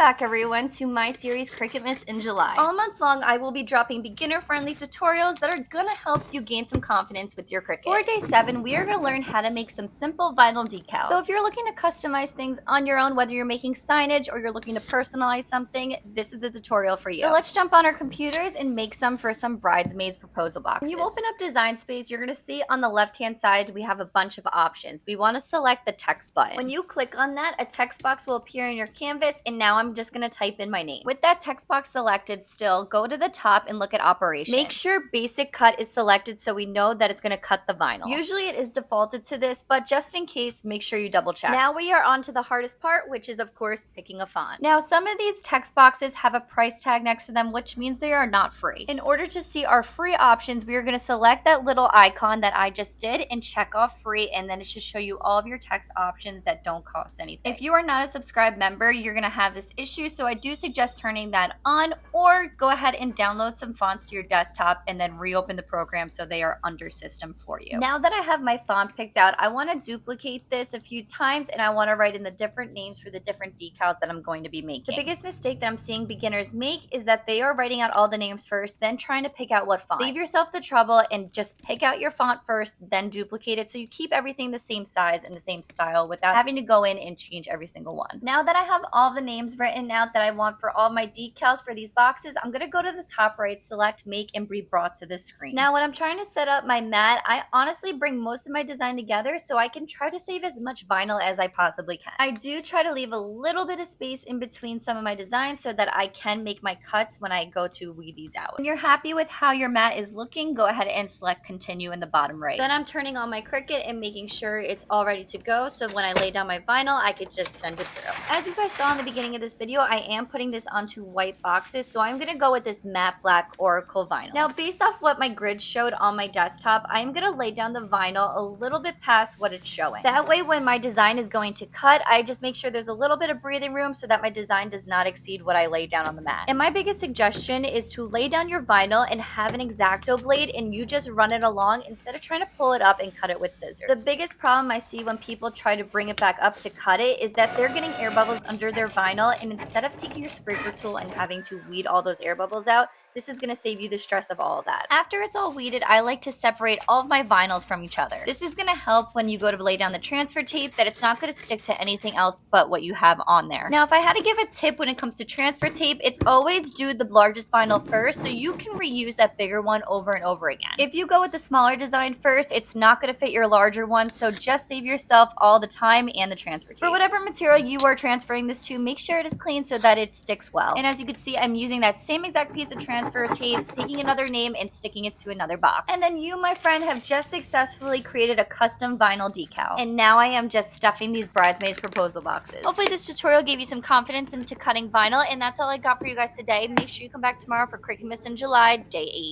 back, everyone, to my series Cricutmas in July. All month long, I will be dropping beginner-friendly tutorials that are gonna help you gain some confidence with your Cricut. For day 7, we are gonna learn how to make some simple vinyl decals. So if you're looking to customize things on your own, whether you're making signage or you're looking to personalize something, this is the tutorial for you. So let's jump on our computers and make some for some bridesmaids proposal boxes. When you open up Design Space, you're gonna see on the left-hand side, we have a bunch of options. We wanna select the text button. When you click on that, a text box will appear in your canvas, and now I'm just gonna type in my name. With that text box selected still, go to the top and look at operation. Make sure basic cut is selected so we know that it's gonna cut the vinyl. Usually it is defaulted to this, but just in case, make sure you double check. Now we are on to the hardest part, which is of course picking a font. Now some of these text boxes have a price tag next to them, which means they are not free. In order to see our free options, we are gonna select that little icon that I just did and check off free, and then it should show you all of your text options that don't cost anything. If you are not a subscribed member, you're gonna have this issue, so I do suggest turning that on, or go ahead and download some fonts to your desktop and then reopen the program so they are under system for you. Now that I have my font picked out, I want to duplicate this a few times, and I want to write in the different names for the different decals that I'm going to be making. The biggest mistake that I'm seeing beginners make is that they are writing out all the names first, then trying to pick out what font. Save yourself the trouble and just pick out your font first, then duplicate it so you keep everything the same size and the same style without having to go in and change every single one. Now that I have all the names written out that I want for all my decals for these boxes, I'm gonna go to the top right, select make, and be brought to this screen. Now when I'm trying to set up my mat, I honestly bring most of my design together so I can try to save as much vinyl as I possibly can. I do try to leave a little bit of space in between some of my designs so that I can make my cuts when I go to weed these out. When you're happy with how your mat is looking, go ahead and select continue in the bottom right. Then I'm turning on my Cricut and making sure it's all ready to go, so when I lay down my vinyl, I could just send it through. As you guys saw in the beginning of this video, I am putting this onto white boxes, so I'm gonna go with this matte black Oracle vinyl. Now, based off what my grid showed on my desktop, I'm gonna lay down the vinyl a little bit past what it's showing. That way, when my design is going to cut, I just make sure there's a little bit of breathing room so that my design does not exceed what I lay down on the mat. And my biggest suggestion is to lay down your vinyl and have an X-Acto blade, and you just run it along instead of trying to pull it up and cut it with scissors. The biggest problem I see when people try to bring it back up to cut it is that they're getting air bubbles under their vinyl, and instead of taking your scraper tool and having to weed all those air bubbles out, this is going to save you the stress of all of that. After it's all weeded, I like to separate all of my vinyls from each other. This is going to help when you go to lay down the transfer tape that it's not going to stick to anything else but what you have on there. Now, if I had to give a tip when it comes to transfer tape, it's always do the largest vinyl first so you can reuse that bigger one over and over again. If you go with the smaller design first, it's not going to fit your larger one, so just save yourself all the time and the transfer tape. For whatever material you are transferring this to, make sure it is clean so that it sticks well. And as you can see, I'm using that same exact piece of transfer tape, taking another name and sticking it to another box. And then you, my friend, have just successfully created a custom vinyl decal. And now I am just stuffing these bridesmaid proposal boxes. Hopefully this tutorial gave you some confidence into cutting vinyl, and that's all I got for you guys today. Make sure you come back tomorrow for Cricutmas in July, day 8.